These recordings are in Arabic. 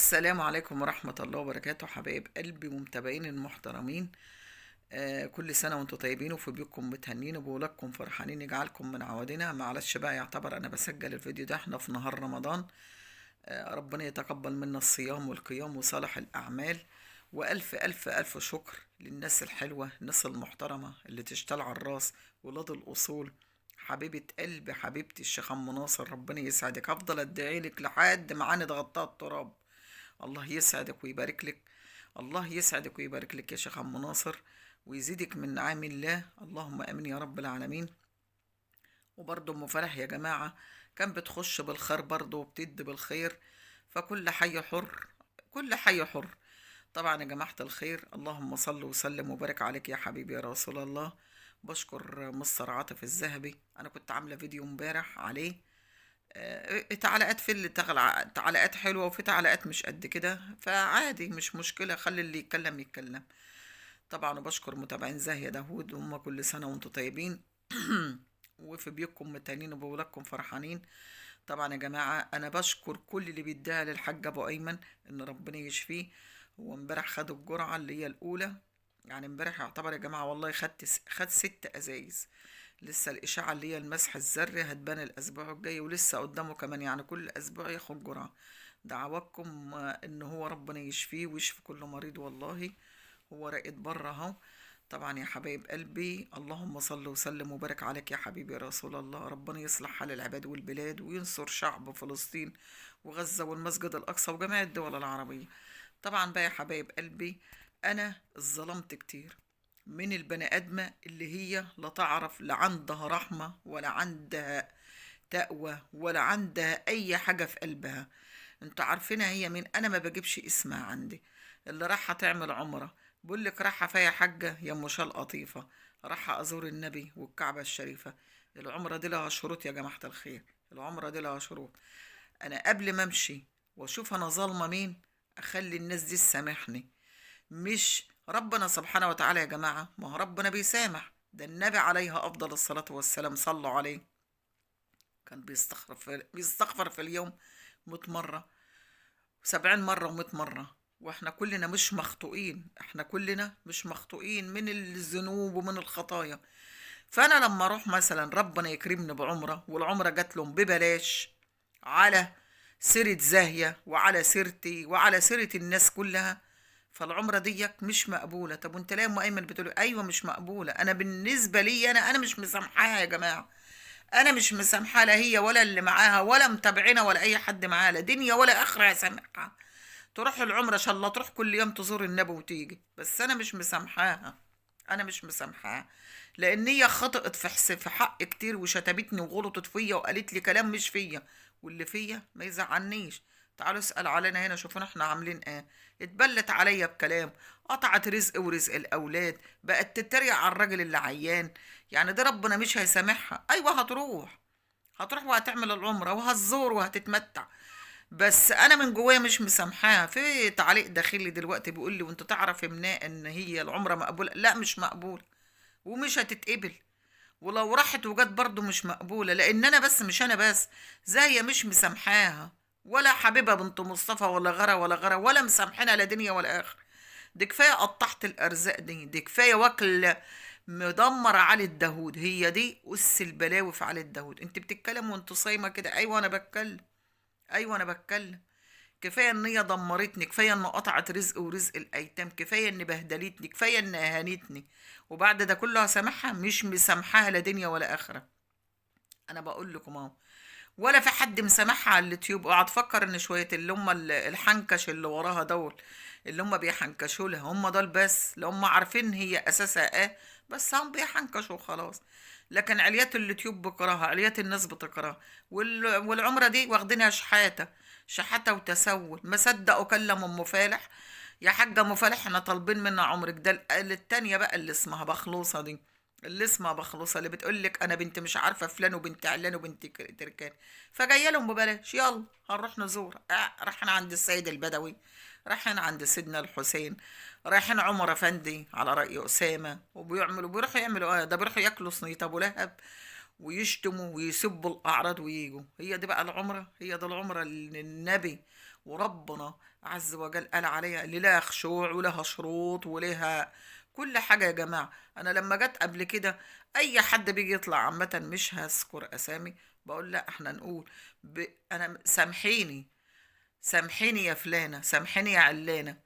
السلام عليكم ورحمة الله وبركاته، حبايب قلبي ومتابعين المحترمين. كل سنة وانتم طيبين وفي بيوتكم متهنين وبولادكم فرحانين يجعلكم من عوادنا. معلش بقى، يعتبر أنا بسجل الفيديو ده احنا في نهار رمضان. ربنا يتقبل منا الصيام والقيام وصالح الأعمال. وألف ألف ألف شكر للناس الحلوة، الناس المحترمة اللي تشتغل على الراس، ولاد الأصول. حبيبة قلبي حبيبتي الشيخ أم ناصر، ربنا يسعدك. هفضل أدعي لك لحد ما عاني اتغطى التراب. الله يسعدك ويبارك لك. الله يسعدك ويبارك لك يا شيخ عم ناصر، ويزيدك من نعم الله، اللهم امين يا رب العالمين. وبرضه ام فرح يا جماعة كان بتخش بالخير برضه وبتدي بالخير، فكل حي حر، كل حي حر. طبعا يا جماعة الخير، اللهم صل وسلم وبارك عليك يا حبيبي يا رسول الله. بشكر مستر عاطف الذهبي، انا كنت عاملة فيديو امبارح عليه. تعليقات في اللي تعليقات حلوة وفي تعليقات مش قد كده، فعادي مش مشكلة، خلي اللي يتكلم يتكلم. طبعا بشكر متابعين زاهية داوود، هم كل سنة وانتم طيبين وفي بيوتكم متهانين وبولادكم فرحانين. طبعا يا جماعة أنا بشكر كل اللي بيديها للحاج أبو أيمن إن ربنا يشفيه. هو امبارح خد الجرعة اللي هي الأولى، يعني امبارح يعتبر يا جماعة والله خد 6 أزايز. لسه الإشاعة اللي هي المسح الذري هتبان الأسبوع الجاي، ولسه قدامه كمان، يعني كل أسبوع ياخد جرعة. دعواكم إن هو ربنا يشفيه ويشفي كل مريض والله. هو راقد بره أهو. طبعا يا حبايب قلبي، اللهم صل وسلم وبارك عليك يا حبيبي يا رسول الله. ربنا يصلح حال العباد والبلاد وينصر شعب فلسطين وغزة والمسجد الأقصى وجميع الدول العربية. طبعا بقى يا حبايب قلبي، أنا ظلمت كتير من البني آدمة اللي هي لا تعرف، لا عندها رحمة ولا عندها تقوى ولا عندها أي حاجة في قلبها. انتوا عارفينها هي مين؟ أنا ما بجيبش اسمها عندي. اللي راح تعمل عمرة بقول لك رايحة فيا حاجة يا ام شال قطيفة، رايحة أزور النبي والكعبة الشريفة. العمرة دي لها شروط يا جماعة الخير، العمرة دي لها شروط. أنا قبل ما أمشي وأشوف أنا ظالمة مين، أخلي الناس دي تسامحني. مش ربنا سبحانه وتعالى يا جماعة، ما هو ربنا بيسامح، ده النبي عليه أفضل الصلاة والسلام صلوا عليه، كان بيستغفر في اليوم 100 مرة، 70 مرة و100 مرة. واحنا كلنا مش مخطوئين، احنا كلنا مش مخطوئين من الذنوب ومن الخطايا. فانا لما اروح مثلا ربنا يكرمني بعمرة، والعمرة جات لهم ببلاش على سيرة زاهية وعلى سيرتي وعلى سيرة الناس كلها، فالعمرة ديك مش مقبولة. طب وانت ليه يا ام ايمن بتقول ايوه مش مقبولة؟ انا بالنسبة لي انا مش مسامحاها يا جماعة. انا مش مسامحاها، لا هي ولا اللي معاها ولا متابعينها ولا اي حد معاها، لا دنيا ولا اخره اسامحها. تروح العمرة ان شاء الله، تروح كل يوم تزور النبي وتيجي، بس انا مش مسامحاها. انا مش مسامحاها لان هي خطأت في حق كتير، وشتمتني وغلطت فيا وقالت لي كلام مش فيا، واللي فيا ما يزعلنيش. تعالوا اسأل علينا هنا، شوفونا احنا عاملين ايه. اتبلت عليا بكلام، قطعت رزق ورزق الاولاد، بقت تتريق على الراجل اللي عيان. يعني ده ربنا مش هيسامحها؟ ايوه هتروح، هتروح وهتعمل العمرة وهتزور وهتتمتع، بس انا من جوايا مش مسامحاها. في تعليق داخلي دلوقتي بيقول لي وانت تعرف منين ان هي العمره مقبوله؟ لا مش مقبوله ومش هتتقبل، ولو راحت وجت برضه مش مقبوله، لان انا بس، مش انا بس، زي مش مسامحاها، ولا حبيبه بنت مصطفى ولا غيرها ولا غيرها، ولا مسامحينها لا دنيا ولا اخر. دي كفايه قطعت الارزاق، دي كفايه واكل مدمر علي الدهود، هي دي اس البلاوي في علي الدهود. انت بتتكلم وانت صايمه كده؟ ايوه انا بتكلم، ايوه انا بتكلم. كفايه ان هي دمرتني، كفايه ان قطعت رزق ورزق الايتام، كفايه ان بهدلتني، كفايه ان اهانتني، وبعد ده كله هسامحها؟ مش مسامحاها لا دنيا ولا اخره. انا بقول لكم اهو، ولا في حد مسامحها على اليوتيوب. اوعى تفكر ان شويه اللي هم الحنكش اللي وراها دول، اللي هم بيحنكشوا لها، هم دول بس اللي هم عارفين هي اساسها ايه، بس هم بيحنكشوا وخلاص. لكن عليات اليوتيوب بكرهها، عليات الناس بتكرهها. والعمره دي واخدينها شحاته، شحاته وتسول. ما صدقوا كلم ام فالح، يا حاجه ام فالح احنا طالبين منها عمرك ده. التانيه بقى اللي اسمها بخلوصه دي، اللي اسمها بخلوصه، اللي بتقول لك انا بنت مش عارفه فلان وبنت علان وبنت تركان، فجايه لهم ببلاش. يلا هنروح نزور. رايحين عند السيد البدوي، رايحين عند سيدنا الحسين، رايحين عمر افندي على راي اسامه، بيروحوا يعملوا ده بيروحوا ياكلوا صينيه ابو لهب ويشتموا ويسبوا الاعراض ويجوا. هي دي بقى العمره؟ هي دي العمره اللي النبي وربنا عز وجل قال عليها اللي لها خشوع ولها شروط ولها كل حاجة يا جماعة. أنا لما جت قبل كده أي حد بيجي يطلع عامة، مش هذكر أسامي، بقول لا احنا نقول أنا سامحيني، سامحيني يا فلانة، سامحيني يا علانة،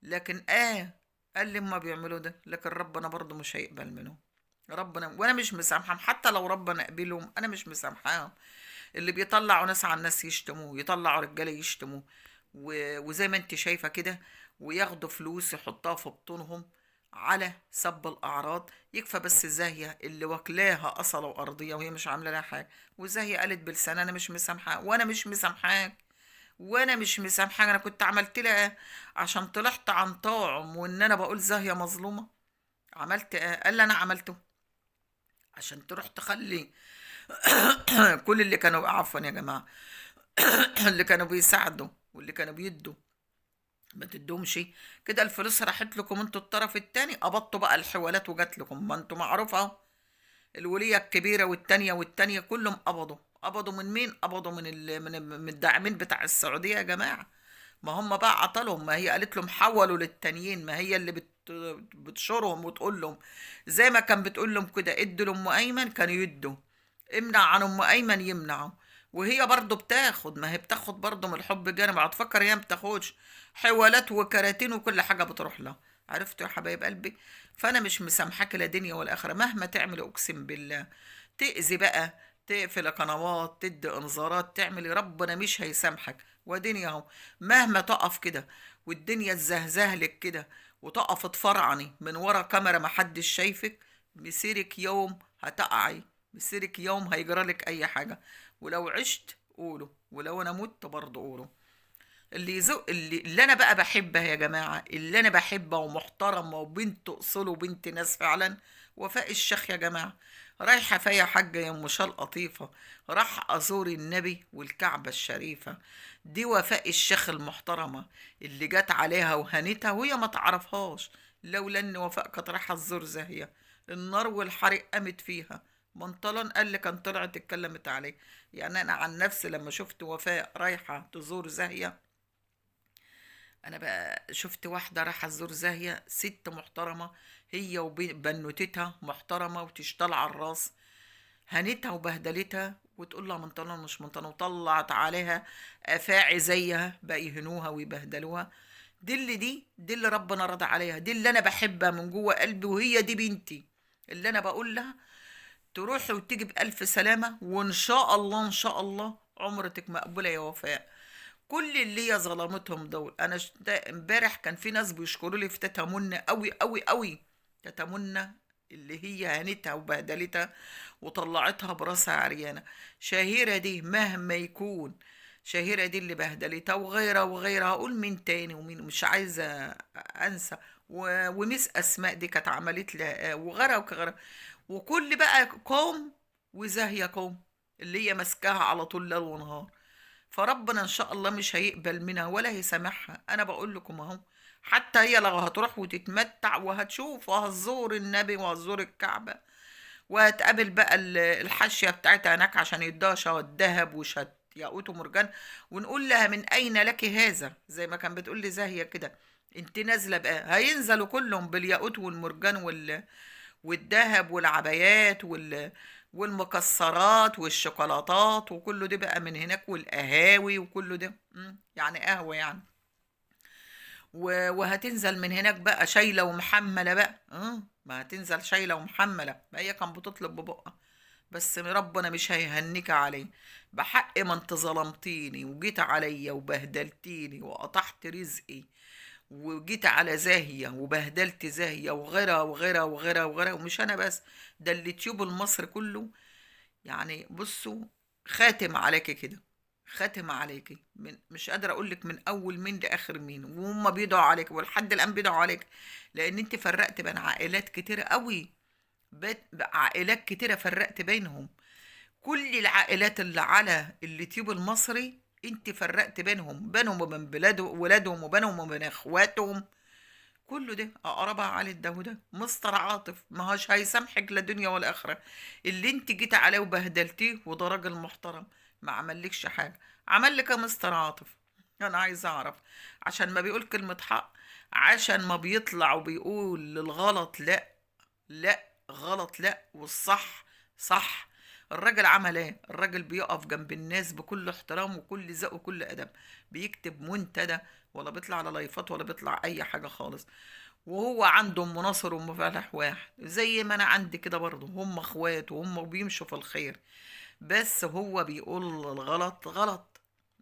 لكن قال لي ما بيعملوا ده، لكن ربنا برضو مش هيقبل منهم. ربنا وانا مش مسامحهم، حتى لو ربنا قبلهم انا مش مسامحاهم. اللي بيطلعوا ناس على الناس يشتموه، يطلعوا رجاله يشتموه، وزي ما انت شايفه كده، وياخدوا فلوس يحطها في بطونهم على سب الاعراض. يكفى بس زاهيه اللي واكلاها اصله وارضيه وهي مش عامله لها حاجه، وزاهيه قالت بلسان انا مش مسامحاه، وانا مش مسامحاك، وانا مش مسامحاك. انا كنت عملت لها عشان طلعت عن طاعم وان انا بقول زاهيه مظلومه؟ عملت قال لي انا عملته عشان تروح تخلي كل اللي كانوا عفوا يا جماعه اللي كانوا بيساعدوا واللي كانوا بيدوا ما تدومش كده. الفلوس راحت لكم انتوا الطرف التاني، قبضتوا بقى الحوالات وجات لكم، ما انتوا معروف اهو. الولية الكبيرة والتانية والتانية كلهم قبضوا من مين؟ قبضوا من الداعمين بتاع السعودية يا جماعة. ما هم بقى عطلهم، ما هي قالت لهم حولوا للتانيين، ما هي اللي بتشورهم وتقول لهم زي ما كان بتقول لهم كده ادوا لام ايمن كانوا يدوا، امنع عن ام ايمن يمنعوا. وهي برضه بتاخد، ما هي بتاخد برضه من الحب جانب، هتفكر هي ما بتاخدش حوالات وكراتين وكل حاجه بتروح لها. عرفتوا يا حبايب قلبي؟ فانا مش مسامحاك لا دنيا ولا اخره مهما تعمل، اقسم بالله. تاذي بقى، تقفل قنوات، تدي انذارات، تعمل ربنا مش هيسامحك. ودنيا اهو، مهما تقف كده والدنيا تزهزهلك كده وتقف تفرعني من ورا كاميرا محدش شايفك، مسيرك يوم هتقعي، مسيرك يوم هيجرالك اي حاجة. ولو عشت قوله، ولو انا مت برضه قوله. اللي يزق اللي انا بقى بحبها يا جماعة، اللي انا بحبها ومحترمة وبنت اصول وبنت ناس فعلا، وفاء الشيخ يا جماعة. رايحة فيا حاجة يا ام شال قطيفة، راح ازور النبي والكعبة الشريفة. دي وفاء الشيخ المحترمة اللي جت عليها وهنتها وهي ما تعرفهاش، لولا ان وفاء كانت رايحة تزور زاهية، النار والحريق قامت فيها. منطلون قال لي كان طلعت اتكلمت عليه. يعني انا عن نفسي لما شفت وفاء رايحة تزور زاهية، انا بقى شفت واحده رايحه تزور زاهيه، ست محترمه، هي وبنوتتها محترمه وتشتغل على الراس، هنتها وبهدلتها وتقول لها منطلون مش منطلون، وطلعت عليها افاعي زيها بقى يهنوها ويبهدلوها. دي اللي ربنا رضى عليها، دي اللي انا بحبها من جوه قلبي، وهي دي بنتي اللي انا بقول لها تروحي وتيجي بألف سلامة، وإن شاء الله إن شاء الله عمرتك مقبولة يا وفاء. كل اللي هي ظلمتهم دول، انا امبارح كان في ناس بيشكروا لي في تيتا منى قوي قوي قوي. تيتا منى اللي هي هانتها وبهدلتها وطلعتها براسها عريانه. شهيره دي مهما يكون، شهيره دي اللي بهدلتها وغيرها وغيرها، اقول مين تاني ومين مش عايزه انسى. وميس اسماء دي كانت عملت لها وغيرها وغيرها، وكل بقى قوم وزاهيه قوم اللي هي ماسكاها على طول ليل ونهار. فربنا ان شاء الله مش هيقبل منها ولا هيسامحها. انا بقول لكم اهو، حتى هي لو هتروح وتتمتع وهتشوف وهتزور النبي وهتزور الكعبة وهتقابل بقى الحاشية بتاعتها هناك عشان يدوها شوى الذهب وشت ياقوت ومرجان، ونقول لها من اين لك هذا، زي ما كان بتقول لي زاهية كده، انت نازلة بقى. هينزلوا كلهم بالياقوت والمرجان والذهب والعبايات والمكسرات والشوكولاتات وكله ده بقى من هناك، والقهاوي وكله ده يعني قهوة يعني. وهتنزل من هناك بقى شايلة ومحملة بقى، ما هتنزل شايلة ومحملة، ما هي كان بتطلب ببقها. بس ربنا مش هيهنيك عليه بحق ما انت ظلمتيني وجيت عليا وبهدلتيني وقطعت رزقي، وجيت على زاهية وبهدلت زاهية وغيرها وغيرها وغيرها وغيرها. ومش أنا بس، ده اليوتيوب المصري كله. يعني بصوا، خاتم عليكي كده، خاتم عليكي، مش قادرة أقولك من أول مين لآخر مين، وهم بيدعوا عليك ولحد الآن بيدعوا عليك، لأن أنت فرقت بين عائلات كتيرة قوي. عائلات كتيرة فرقت بينهم. كل العائلات اللي على اليوتيوب المصري انت فرقت بينهم وبين بلاد ولادهم وبينهم وبين اخواتهم. كله ده اقربها على ده وده. مستر عاطف ما هوش هيسامحك لا دنيا ولا اخره. اللي انت جيت عليه وبهدلتيه، وده راجل محترم ما عملكش حاجه. عمل لك يا مستر عاطف؟ انا عايزه اعرف، عشان ما بيقول كلمه حق، عشان ما بيطلع وبيقول للغلط لا، لا غلط لا، والصح صح. الراجل عمل ايه؟ الراجل بيقف جنب الناس بكل احترام وكل ذوق وكل ادب، بيكتب منتدى، ولا بيطلع على لايفات ولا بيطلع اي حاجه خالص. وهو عنده ام ناصر وام فالح واحد، زي ما انا عندي كده برضه، هم اخوات وهم بيمشوا في الخير. بس هو بيقول الغلط غلط.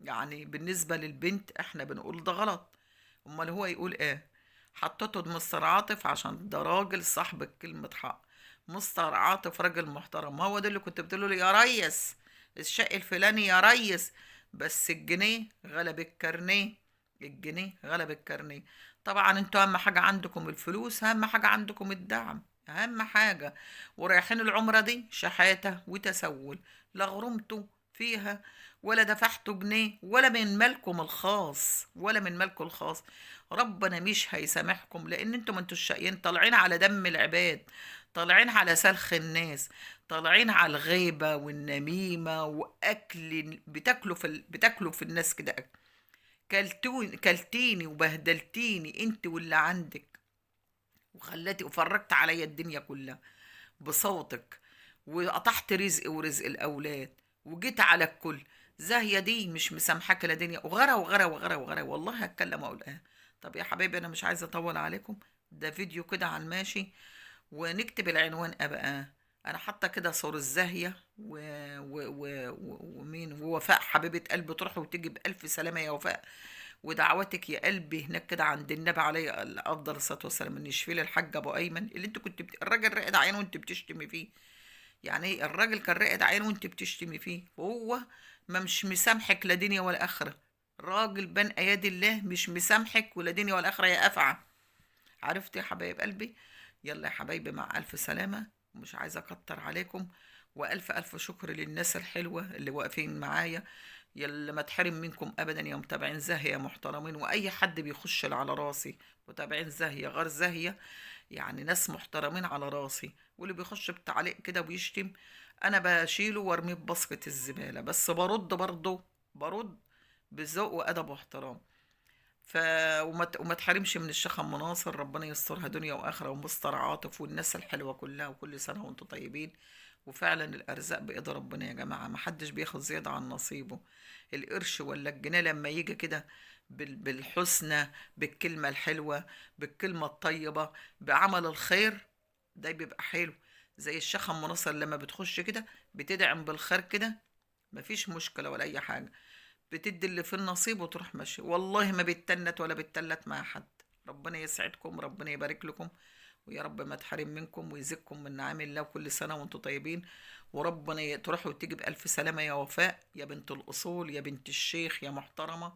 يعني بالنسبة للبنت احنا بنقول ده غلط، امال هو يقول ايه؟ حطته مستر عاطف عشان ده راجل صاحب كلمة حق. مستر عاطف راجل محترم، ما هو ده اللي كنت بتقوله لي يا ريس، الشق الفلاني يا ريس. بس الجنيه غلب الكارنيه، الجنيه غلب الكارنيه. طبعا انتوا اهم حاجة عندكم الفلوس، اهم حاجة عندكم الدعم، اهم حاجة. ورايحين العمرة دي شحاتة وتسول، لا غرمتوا فيها ولا دفعتوا جنيه، ولا من مالكم الخاص، ولا من مالكم الخاص. ربنا مش هيسامحكم، لان انتوا ما انتوش شقيين، طالعين على دم العباد، طالعين على سلخ الناس، طالعين على الغيبة والنميمة واكل، بتاكلوا في الناس كده أكل. كلتيني وبهدلتيني انت واللي عندك، وخلتي وفرجت عليا الدنيا كلها بصوتك، وقطعت رزقي ورزق الأولاد، وجيت على الكل. زاهية دي مش مسامحاك لا دنيا، وغرا وغرا وغرا وغرا، والله هتكلم أقول إيه. طب يا حبايبي أنا مش عايزة أطول عليكم، ده فيديو كده على الماشي، ونكتب العنوان أبقى. أنا حاطة كده صور الزاهية ومين ووفاء حبيبة قلبي، تروح وتيجي بألف سلامة يا وفاء. ودعوتك يا قلبي هناك كده عند النبي عليه افضل الصلاه والسلام، ان يشفي لي الحاج ابو ايمن اللي انت الراجل رقد عينه وانت بتشتمي فيه. يعني ايه الراجل كان رقد عينه وانت بتشتمي فيه، وهو ما مش مسامحك لا دنيا ولا اخره. راجل بين ايادي الله مش مسامحك ولا دنيا ولا اخره يا افعى. عرفت يا حبايب قلبي؟ يلا يا حبايبي مع الف سلامه، ومش عايزه اكتر عليكم. والف الف شكر للناس الحلوه اللي واقفين معايا، يلا ما تحرم منكم ابدا يا متابعين زاهيه يا محترمين، واي حد بيخش على راسي متابعين زاهيه غير زاهيه، يعني ناس محترمين على راسي. واللي بيخش بتعليق كده ويشتم، انا بشيله وارميه بباسكت الزباله، بس برد برضه، برد بذوق وادب واحترام. ف وما تحرمش من الشيخ ام ناصر، ربنا يسترها دنيا واخره، ومستر عاطف والناس الحلوه كلها، وكل سنه وانتم طيبين. وفعلا الارزاق بايد ربنا يا جماعه، ما حدش بياخد زياده عن نصيبه. القرش ولا الجنيه لما يجي كده بالحسنى، بالكلمه الحلوه، بالكلمه الطيبه، بعمل الخير، ده بيبقى حلو. زي الشيخ ام ناصر لما بتخش كده بتدعم بالخير كده، مفيش مشكله ولا اي حاجه، بتدي اللي في النصيب وتروح ماشي، والله ما بتتنت ولا بتتلت مع حد. ربنا يسعدكم، ربنا يبارك لكم، ويا رب ما تحرم منكم ويزيدكم من نعم الله، وكل سنة وانتم طيبين. وربنا تروح وتيجي بألف سلامة يا وفاء، يا بنت الأصول، يا بنت الشيخ، يا محترمة.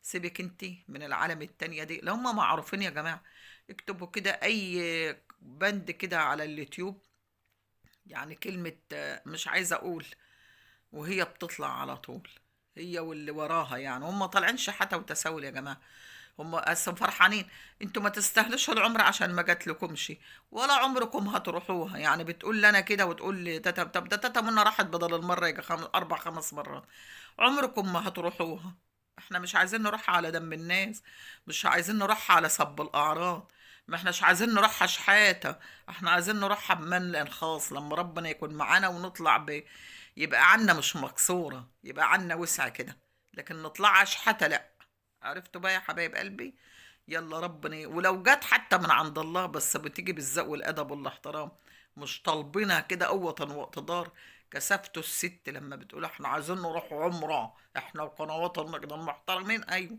سيبك انت من العالم التانية دي، لو هم معروفين يا جماعة. اكتبوا كده أي بند كده على اليوتيوب، يعني كلمة مش عايزة أقول، وهي بتطلع على طول، هي واللي وراها. يعني هم طالعين شحاتة وتساؤل يا جماعة، هم اصلا فرحانين. انتوا ما تستاهلوش العمر عشان ما جاتلكمش، ولا عمركم هتروحوها. يعني بتقول لنا كده وتقول لي تاتا، طب ده تاتا منا راحت بدل المرة يجي اربع خمس مرات. عمركم ما هتروحوها. احنا مش عايزين نروح على دم الناس، مش عايزين نروح على سب الاعراض، ما احناش عايزين نروح شحاتة. احنا عايزين نروح بمنلق خاص لما ربنا يكون معانا ونطلع يبقى عنا مش مكسورة، يبقى عنا وسع كده. لكن نطلع شحاتة لا. عرفتوا بقى يا حبايب قلبي؟ يلا ربنا ولو جت حتى من عند الله، بس بتيجي بالذوق والادب والاحترام، مش طالبينها كده قوة واقتدار. كسفتوا الست لما بتقول احنا عايزين نروح عمرة، احنا وقنوات النقد محترمين، ايوه.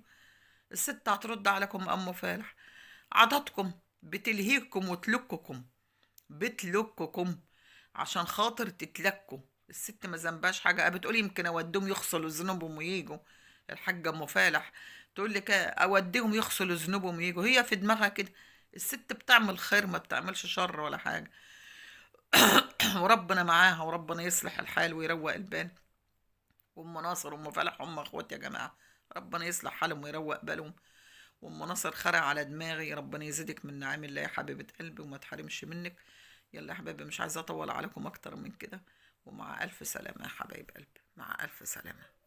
الست هترد عليكم ام فالح، عاداتكم بتلهيكم وتلككم، بتلككم عشان خاطر تتلكوا. الست ما ذنبهاش حاجه، بتقول يمكن اوديهم يغسلوا ذنوبهم ويجوا. الحاجه ام فالح تقول لك اوديهم يغسلوا ذنوبهم ويجوا، هي في دماغها كده. الست بتعمل خير ما بتعملش شر ولا حاجه. وربنا معاها، وربنا يصلح الحال ويروق البال. وام ناصر وام فلح هم اخوات يا جماعه، ربنا يصلح حالهم ويروق بالهم. وام ناصر خرع على دماغي، ربنا يزيدك من نعم الله يا حبيبه قلبي وما تحرمش منك. يلا يا حبايبي مش عايزه اطول عليكم اكتر من كده، ومع الف سلامه يا حبايب قلبي، مع الف سلامه.